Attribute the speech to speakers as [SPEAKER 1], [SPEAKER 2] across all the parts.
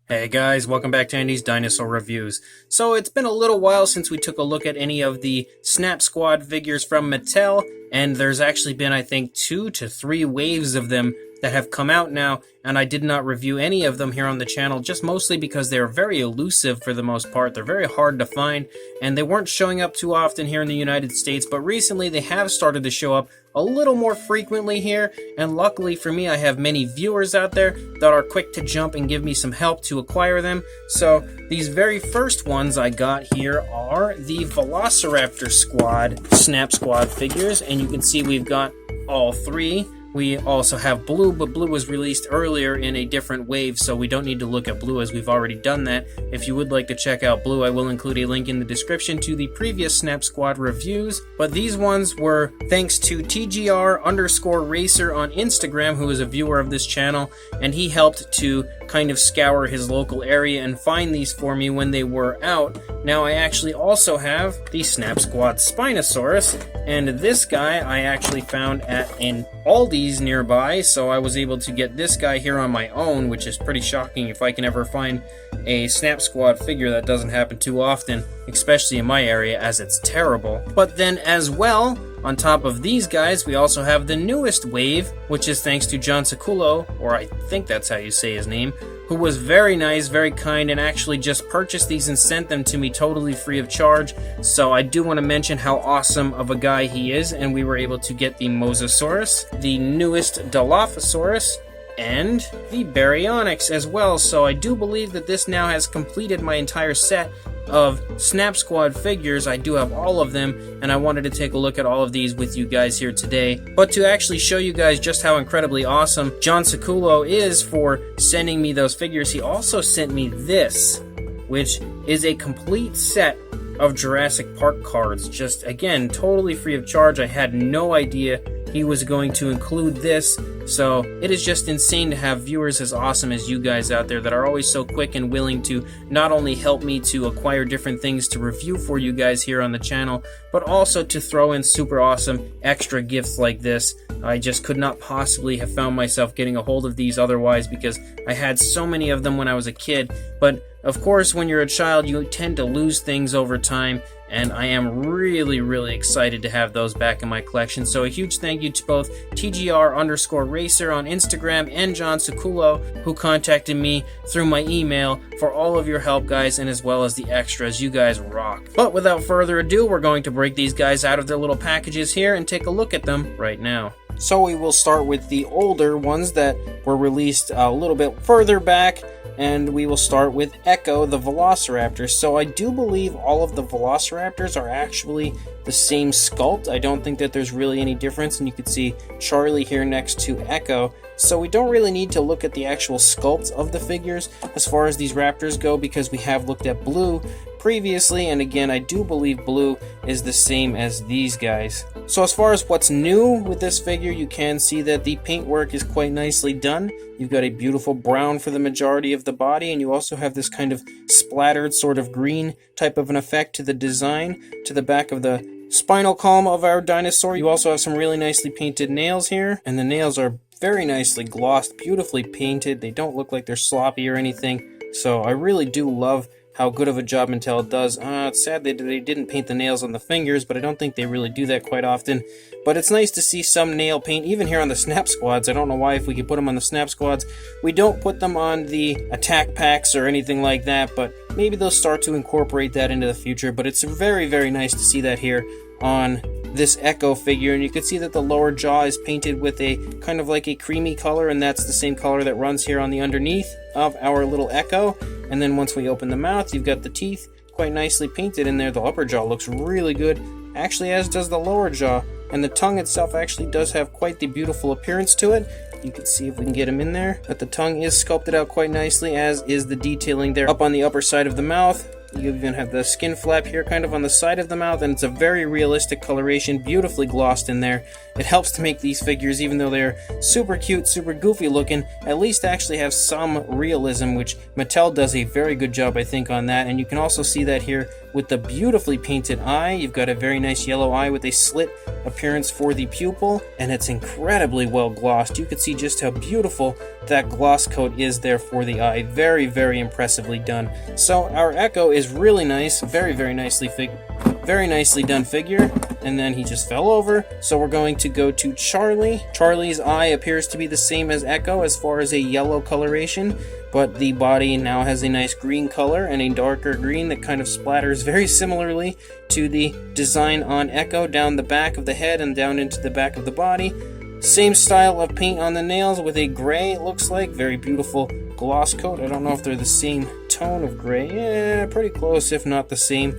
[SPEAKER 1] Hey guys, welcome back to Andy's Dinosaur Reviews. So it's been a little while since we took a look at any of the Snap Squad figures from Mattel, and there's actually been, I think, 2 to 3 waves of them that have come out now, and I did not review any of them here on the channel, just mostly because they're very elusive for the most part. They're very hard to find, and they weren't showing up too often here in the United States, but recently they have started to show up a little more frequently here, and luckily for me, I have many viewers out there that are quick to jump and give me some help to acquire them. So these very first ones I got here are the Velociraptor Squad Snap Squad figures, and you can see we've got all 3. We also have Blue, but Blue was released earlier in a different wave, so we don't need to look at Blue as we've already done that. If you would like to check out Blue, I will include a link in the description to the previous Snap Squad reviews. But these ones were thanks to TGR_Racer on Instagram, who is a viewer of this channel, and he helped to kind of scour his local area and find these for me when they were out. Now I actually also have the Snap Squad Spinosaurus, and this guy I actually found at an Aldi's nearby, so I was able to get this guy here on my own, which is pretty shocking if I can ever find a Snap Squad figure. That doesn't happen too often, especially in my area, as it's terrible. But then as well, on top of these guys, we also have the newest wave, which is thanks to John Saculo, or I think that's how you say his name, who was very nice, very kind, and actually just purchased these and sent them to me totally free of charge. So I do want to mention how awesome of a guy he is, and we were able to get the Mosasaurus, the newest Dilophosaurus, and the Baryonyx as well. So I do believe that this now has completed my entire set of Snap Squad figures. I do have all of them, and I wanted to take a look at all of these with you guys here today. But to actually show you guys just how incredibly awesome John Saculo is for sending me those figures, he also sent me this, which is a complete set of Jurassic Park cards. Just, again, totally free of charge. I had no idea he was going to include this, so it is just insane to have viewers as awesome as you guys out there that are always so quick and willing to not only help me to acquire different things to review for you guys here on the channel, but also to throw in super awesome extra gifts like this. I just could not possibly have found myself getting a hold of these otherwise, because I had so many of them when I was a kid. But of course, when you're a child, you tend to lose things over time, and I am really excited to have those back in my collection. So a huge thank you to both TGR_Racer on Instagram and John Saculo, who contacted me through my email, for all of your help, guys, and as well as the extras. You guys rock. But without further ado, we're going to break these guys out of their little packages here and take a look at them right now. So we will start with the older ones that were released a little bit further back, and we will start with Echo, the Velociraptor. So I do believe all of the Velociraptors are actually the same sculpt. I don't think that there's really any difference, and you can see Charlie here next to Echo. So we don't really need to look at the actual sculpts of the figures as far as these raptors go, because we have looked at Blue previously, and again, I do believe Blue is the same as these guys. So as far as what's new with this figure, you can see that the paintwork is quite nicely done. You've got a beautiful brown for the majority of the body, and you also have this kind of splattered sort of green type of an effect to the design to the back of the spinal column of our dinosaur. You also have some really nicely painted nails here, and the nails are very nicely glossed, beautifully painted. They don't look like they're sloppy or anything, so I really do love how good of a job Mattel does. It's sad that they didn't paint the nails on the fingers, but I don't think they really do that quite often. But it's nice to see some nail paint, even here on the Snap Squads. I don't know why, if we could put them on the Snap Squads. We don't put them on the attack packs or anything like that, but maybe they'll start to incorporate that into the future. But it's very nice to see that here on this Echo figure, and you can see that the lower jaw is painted with a kind of like a creamy color, and that's the same color that runs here on the underneath of our little Echo. And then once we open the mouth, you've got the teeth quite nicely painted in there. The upper jaw looks really good, actually, as does the lower jaw, and the tongue itself actually does have quite the beautiful appearance to it. You can see if we can get him in there, but the tongue is sculpted out quite nicely, as is the detailing there up on the upper side of the mouth. You even have the skin flap here kind of on the side of the mouth, and it's a very realistic coloration, beautifully glossed in there. It helps to make these figures, even though they're super cute, super goofy looking, at least actually have some realism, which Mattel does a very good job, I think, on that. And you can also see that here with the beautifully painted eye. You've got a very nice yellow eye with a slit appearance for the pupil, and it's incredibly well glossed. You can see just how beautiful that gloss coat is there for the eye. Very, very impressively done. So our Echo is really nice, very, very nicely done figure. And then he just fell over. So we're going to go to Charlie. Charlie's eye appears to be the same as Echo as far as a yellow coloration, but the body now has a nice green color and a darker green that kind of splatters very similarly to the design on Echo down the back of the head and down into the back of the body. Same style of paint on the nails with a gray, it looks like. Very beautiful gloss coat. I don't know if they're the same tone of gray. Yeah, pretty close, if not the same.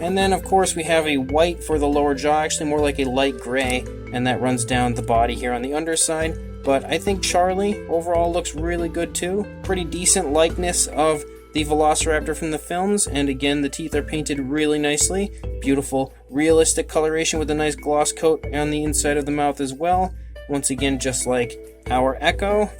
[SPEAKER 1] And then, of course, we have a white for the lower jaw, actually more like a light gray, and that runs down the body here on the underside. But I think Charlie overall looks really good too. Pretty decent likeness of the Velociraptor from the films, and again, the teeth are painted really nicely. Beautiful, realistic coloration with a nice gloss coat on the inside of the mouth as well. Once again, just like our Echo.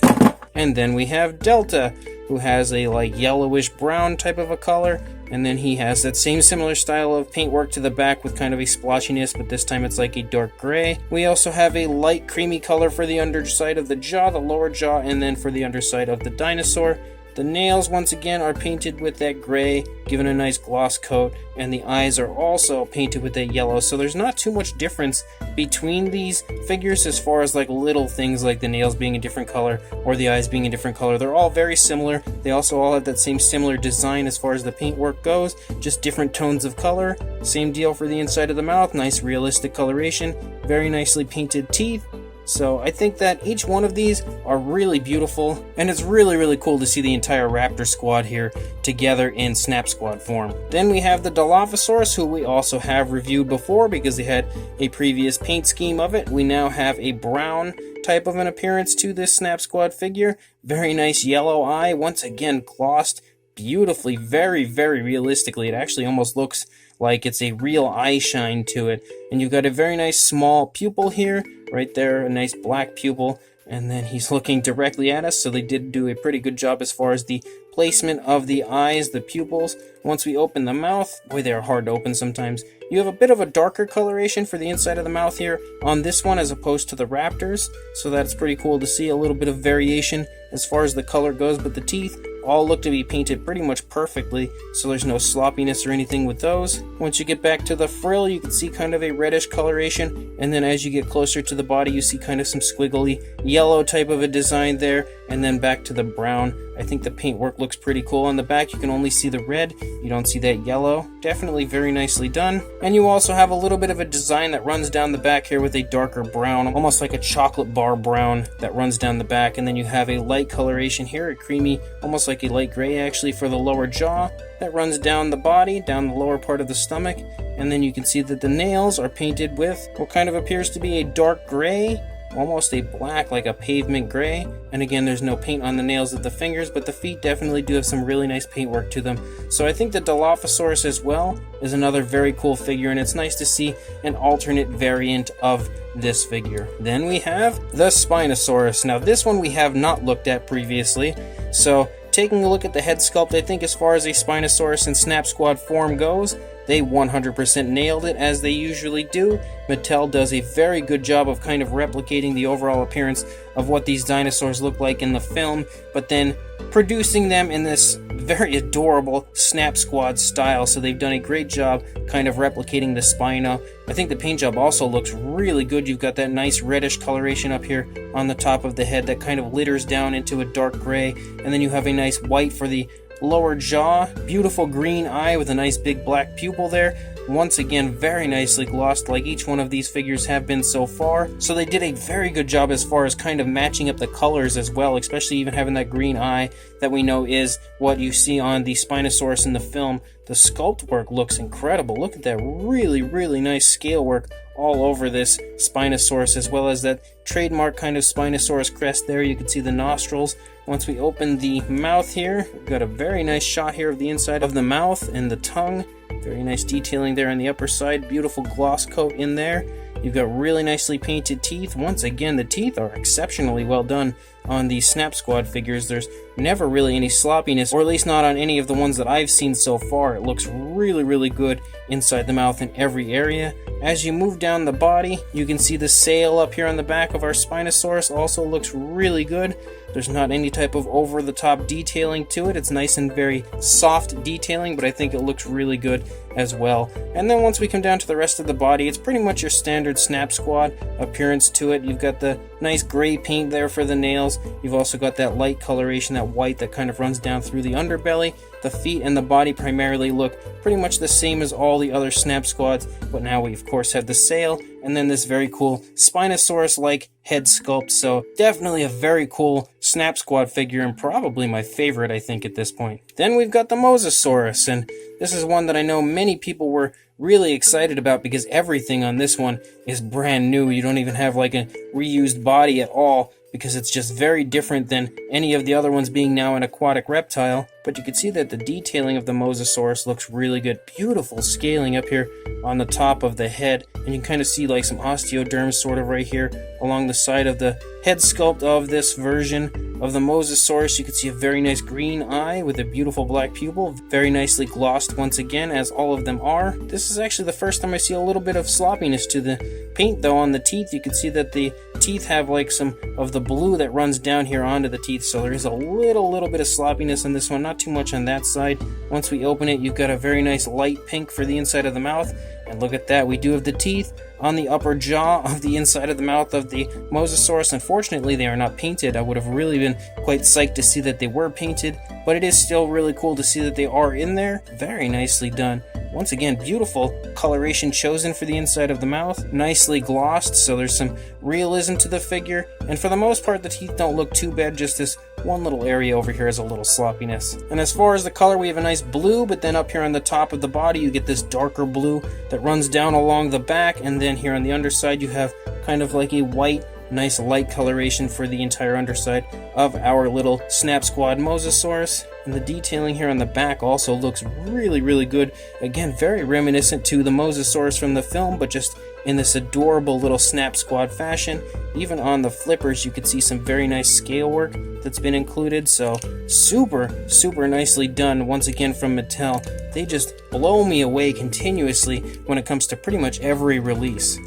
[SPEAKER 1] And then we have Delta, who has a like yellowish brown type of a color, and then he has that same similar style of paintwork to the back with kind of a splotchiness, but this time it's like a dark gray. We also have a light creamy color for the underside of the jaw, the lower jaw, and then for the underside of the dinosaur. The nails, once again, are painted with that gray, given a nice gloss coat, and the eyes are also painted with that yellow, so there's not too much difference between these figures as far as like little things like the nails being a different color or the eyes being a different color. They're all very similar. They also all have that same similar design as far as the paintwork goes, just different tones of color. Same deal for the inside of the mouth, nice realistic coloration, very nicely painted teeth. So I think that each one of these are really beautiful, and it's really, really cool to see the entire Raptor squad here together in Snap Squad form. Then we have the Dilophosaurus, who we also have reviewed before because they had a previous paint scheme of it. We now have a brown type of an appearance to this Snap Squad figure. Very nice yellow eye, once again glossed beautifully, very, very realistically. It actually almost looks like it's a real eye shine to it. And you've got a very nice small pupil here, right there, a nice black pupil, and then he's looking directly at us, so they did do a pretty good job as far as the placement of the eyes, the pupils. Once we open the mouth, boy, they're hard to open sometimes. You have a bit of a darker coloration for the inside of the mouth here on this one as opposed to the Raptors, so that's pretty cool to see, a little bit of variation as far as the color goes, but the teeth all look to be painted pretty much perfectly, so there's no sloppiness or anything with those. Once you get back to the frill, you can see kind of a reddish coloration, and then as you get closer to the body, you see kind of some squiggly yellow type of a design there, and then back to the brown. I think the paintwork looks pretty cool. On the back, you can only see the red. You don't see that yellow. Definitely very nicely done. And you also have a little bit of a design that runs down the back here with a darker brown, almost like a chocolate bar brown that runs down the back. And then you have a light coloration here, a creamy, almost like a light gray actually for the lower jaw that runs down the body, down the lower part of the stomach. And then you can see that the nails are painted with what kind of appears to be a dark gray, almost a black, like a pavement gray. And again, there's no paint on the nails of the fingers, but the feet definitely do have some really nice paintwork to them. So I think the Dilophosaurus as well is another very cool figure, and it's nice to see an alternate variant of this figure. Then we have the Spinosaurus. Now this one we have not looked at previously, so taking a look at the head sculpt, I think as far as a Spinosaurus in Snap Squad form goes, they 100% nailed it, as they usually do. Mattel does a very good job of kind of replicating the overall appearance of what these dinosaurs look like in the film, but then producing them in this very adorable Snap Squad style. So they've done a great job kind of replicating the Spino. I think the paint job also looks really good. You've got that nice reddish coloration up here on the top of the head that kind of litters down into a dark gray, and then you have a nice white for the lower jaw, beautiful green eye with a nice big black pupil there, once again very nicely glossed, like each one of these figures have been so far. So they did a very good job as far as kind of matching up the colors as well, especially even having that green eye that we know is what you see on the Spinosaurus in the film. The sculpt work looks incredible. Look at that really nice scale work all over this Spinosaurus, as well as that trademark kind of Spinosaurus crest there. You can see the nostrils. Once we open the mouth here, we've got a very nice shot here of the inside of the mouth and the tongue. Very nice detailing there on the upper side. Beautiful gloss coat in there. You've got really nicely painted teeth. Once again, the teeth are exceptionally well done on the Snap Squad figures. There's never really any sloppiness, or at least not on any of the ones that I've seen so far. It looks really good inside the mouth in every area. As you move down the body, you can see the sail up here on the back of our Spinosaurus also looks really good. There's not any type of over-the-top detailing to it. It's nice and very soft detailing, but I think it looks really good as well. And then once we come down to the rest of the body, it's pretty much your standard Snap Squad appearance to it. You've got the nice gray paint there for the nails. You've also got that light coloration, that white that kind of runs down through the underbelly. The feet and the body primarily look pretty much the same as all the other Snap Squads, but now we of course have the sail, and then this very cool Spinosaurus-like head sculpt. So definitely a very cool Snap Squad figure, and probably my favorite, I think, at this point. Then we've got the Mosasaurus, and this is one that I know many people were really excited about because everything on this one is brand new. You don't even have like a reused body at all, because it's just very different than any of the other ones, being now an aquatic reptile. But you can see that the detailing of the Mosasaurus looks really good. Beautiful scaling up here on the top of the head, and you can kind of see like some osteoderms sort of right here along the side of the head sculpt of this version of the Mosasaurus. You can see a very nice green eye with a beautiful black pupil, very nicely glossed once again, as all of them are. This is actually the first time I see a little bit of sloppiness to the paint though on the teeth. You can see that the teeth have like some of the blue that runs down here onto the teeth, so there is a little bit of sloppiness on this one, not too much on that side. Once we open it, you've got a very nice light pink for the inside of the mouth, and look at that, we do have the teeth on the upper jaw of the inside of the mouth of the Mosasaurus. Unfortunately, they are not painted. I would have really been quite psyched to see that they were painted, but it is still really cool to see that they are in there. Very nicely done. Once again, beautiful coloration chosen for the inside of the mouth. Nicely glossed, so there's some realism to the figure. And for the most part, the teeth don't look too bad, just this one little area over here has a little sloppiness. And as far as the color, we have a nice blue, but then up here on the top of the body, you get this darker blue that runs down along the back, and then here on the underside, you have kind of like a white, nice light coloration for the entire underside of our little Snap Squad Mosasaurus. And the detailing here on the back also looks really good. Again, very reminiscent to the Mosasaurus from the film, but just in this adorable little Snap Squad fashion. Even on the flippers, you can see some very nice scale work that's been included. So super nicely done once again from Mattel. They just blow me away continuously when it comes to pretty much every release.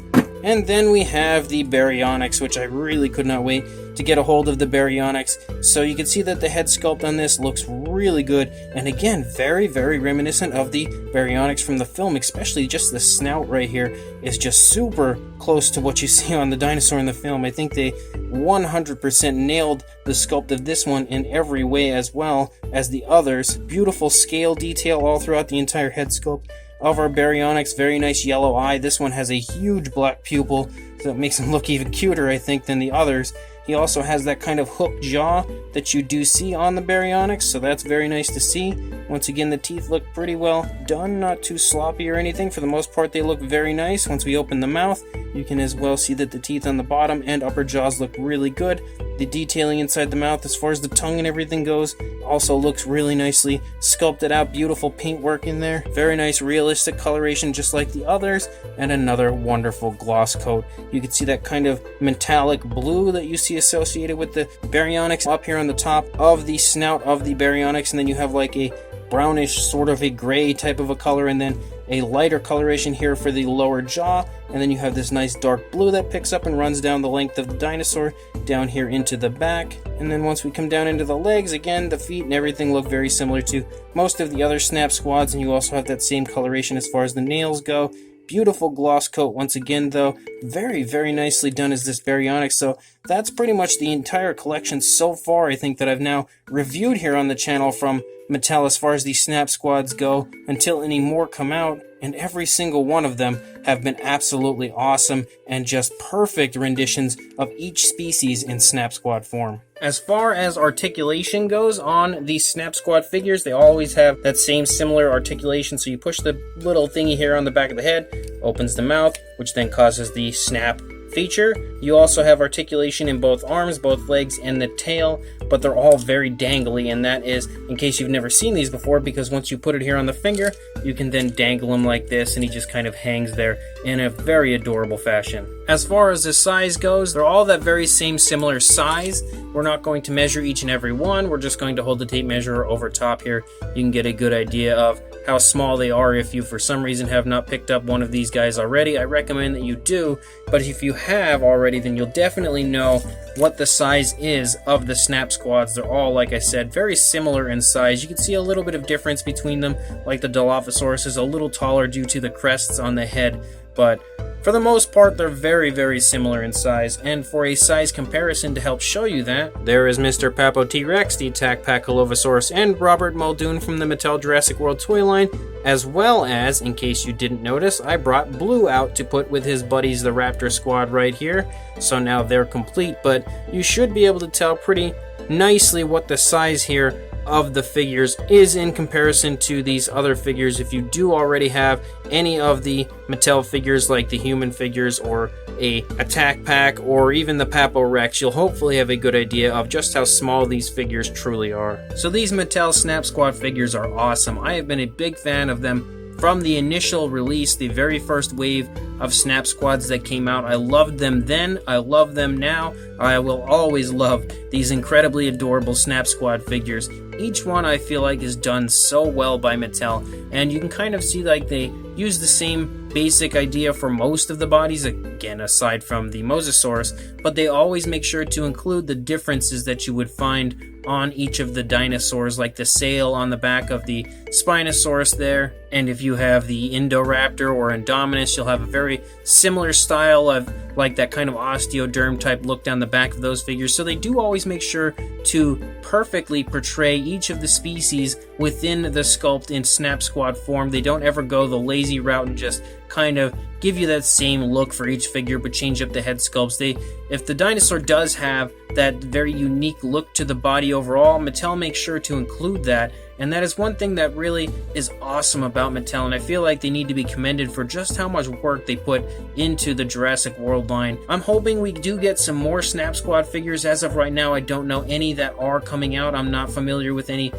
[SPEAKER 1] And then we have the Baryonyx, which I really could not wait to get a hold of the Baryonyx. So you can see that the head sculpt on this looks really good, and again, very reminiscent of the Baryonyx from the film, especially just the snout right here is just super close to what you see on the dinosaur in the film. I think they 100% nailed the sculpt of this one in every way, as well as the others. Beautiful scale detail all throughout the entire head sculpt of our Baryonyx. Very nice yellow eye. This one has a huge black pupil, so it makes him look even cuter, I think, than the others. He also has that kind of hooked jaw that you do see on the Baryonyx, so that's very nice to see. Once again, the teeth look pretty well done, not too sloppy or anything. For the most part, they look very nice. Once we open the mouth, you can as well see that the teeth on the bottom and upper jaws look really good. The detailing inside the mouth, as far as the tongue and everything goes, also looks really nicely sculpted out. Beautiful paintwork in there. Very nice realistic coloration just like the others, and another wonderful gloss coat. You can see that kind of metallic blue that you see associated with the Baryonyx up here on the top of the snout of the Baryonyx, and then you have like a brownish, sort of a gray type of a color, and then a lighter coloration here for the lower jaw, and then you have this nice dark blue that picks up and runs down the length of the dinosaur down here into the back. And then once we come down into the legs, again, the feet and everything look very similar to most of the other Snap Squads, and you also have that same coloration as far as the nails go. Beautiful gloss coat once again, though. Very nicely done is this Baryonyx. So that's pretty much the entire collection so far, I think, that I've now reviewed here on the channel from Mattel as far as these Snap Squads go, until any more come out, and every single one of them have been absolutely awesome and just perfect renditions of each species in Snap Squad form. As far as articulation goes on these Snap Squad figures, they always have that same similar articulation. So you push the little thingy here on the back of the head, opens the mouth, which then causes the snap feature. You also have articulation in both arms, both legs, and the tail, but they're all very dangly, and that is in case you've never seen these before, because once you put it here on the finger, you can then dangle him like this, and he just kind of hangs there in a very adorable fashion. As far as the size goes, they're all that very same similar size. We're not going to measure each and every one. We're just going to hold the tape measure over top here. You can get a good idea of how small they are. If you for some reason have not picked up one of these guys already, I recommend that you do, but if you have already, then you'll definitely know what the size is of the Snap Squads. They're all, like I said, very similar in size. You can see a little bit of difference between them, like the Dilophosaurus is a little taller due to the crests on the head, but for the most part, they're very, very similar in size. And for a size comparison to help show you that, there is Mr. Papo T-Rex, the Attack Pack Dilophosaurus, and Robert Muldoon from the Mattel Jurassic World toy line, as well as, in case you didn't notice, I brought Blue out to put with his buddies, the Raptor Squad, right here. So now they're complete, but you should be able to tell pretty nicely what the size here of the figures is in comparison to these other figures. If you do already have any of the Mattel figures like the human figures or a Attack Pack or even the Papo Rex, you'll hopefully have a good idea of just how small these figures truly are. So these Mattel Snap Squad figures are awesome. I have been a big fan of them from the initial release, the very first wave of Snap Squads that came out. I loved them then, I love them now, I will always love these incredibly adorable Snap Squad figures. Each one I feel like is done so well by Mattel, and you can kind of see like they use the same basic idea for most of the bodies, again aside from the Mosasaurus, but they always make sure to include the differences that you would find on each of the dinosaurs, like the sail on the back of the Spinosaurus there, and if you have the Indoraptor or Indominus, you'll have a very similar style of like that kind of osteoderm type look down the back of those figures. So they do always make sure to perfectly portray each of the species within the sculpt in Snap Squad form. They don't ever go the lazy route and just kind of give you that same look for each figure but change up the head sculpts. If the dinosaur does have that very unique look to the body overall, Mattel makes sure to include that, and that is one thing that really is awesome about Mattel, and I feel like they need to be commended for just how much work they put into the Jurassic World line. I'm hoping we do get some more Snap Squad figures. As of right now, I don't know any that are coming out. I'm not familiar with any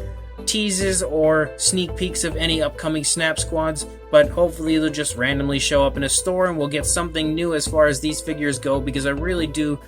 [SPEAKER 1] teases or sneak peeks of any upcoming Snap Squads, but hopefully they'll just randomly show up in a store and we'll get something new as far as these figures go, because I really do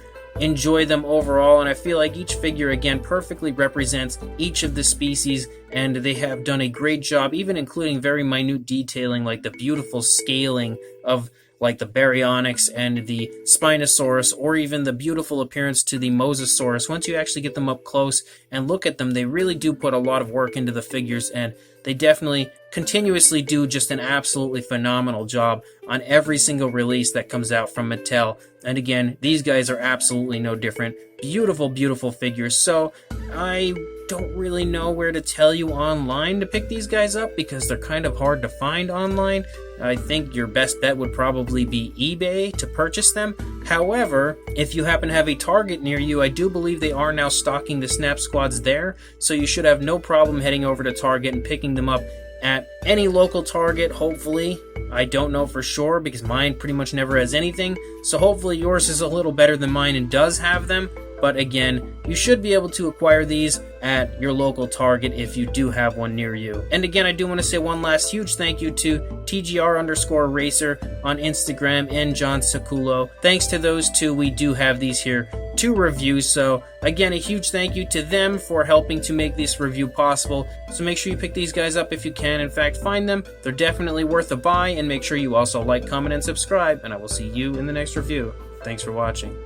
[SPEAKER 1] enjoy them overall, and I feel like each figure again perfectly represents each of the species, and they have done a great job, even including very minute detailing like the beautiful scaling of like the Baryonyx and the Spinosaurus, or even the beautiful appearance to the Mosasaurus. Once you actually get them up close and look at them, they really do put a lot of work into the figures, and they definitely continuously do just an absolutely phenomenal job on every single release that comes out from Mattel. And again, these guys are absolutely no different. Beautiful, beautiful figures. So I don't really know where to tell you online to pick these guys up, because they're kind of hard to find online. I think your best bet would probably be eBay to purchase them. However, if you happen to have a Target near you, I do believe they are now stocking the Snap Squads there, so you should have no problem heading over to Target and picking them up at any local Target, hopefully. I don't know for sure, because mine pretty much never has anything, so hopefully yours is a little better than mine and does have them. But again, you should be able to acquire these at your local Target if you do have one near you. And again, I do want to say one last huge thank you to TGR_Racer on Instagram and John Saculo. Thanks to those two, we do have these here to review. So again, a huge thank you to them for helping to make this review possible. So make sure you pick these guys up if you can. In fact, find them. They're definitely worth a buy. And make sure you also like, comment, and subscribe. And I will see you in the next review. Thanks for watching.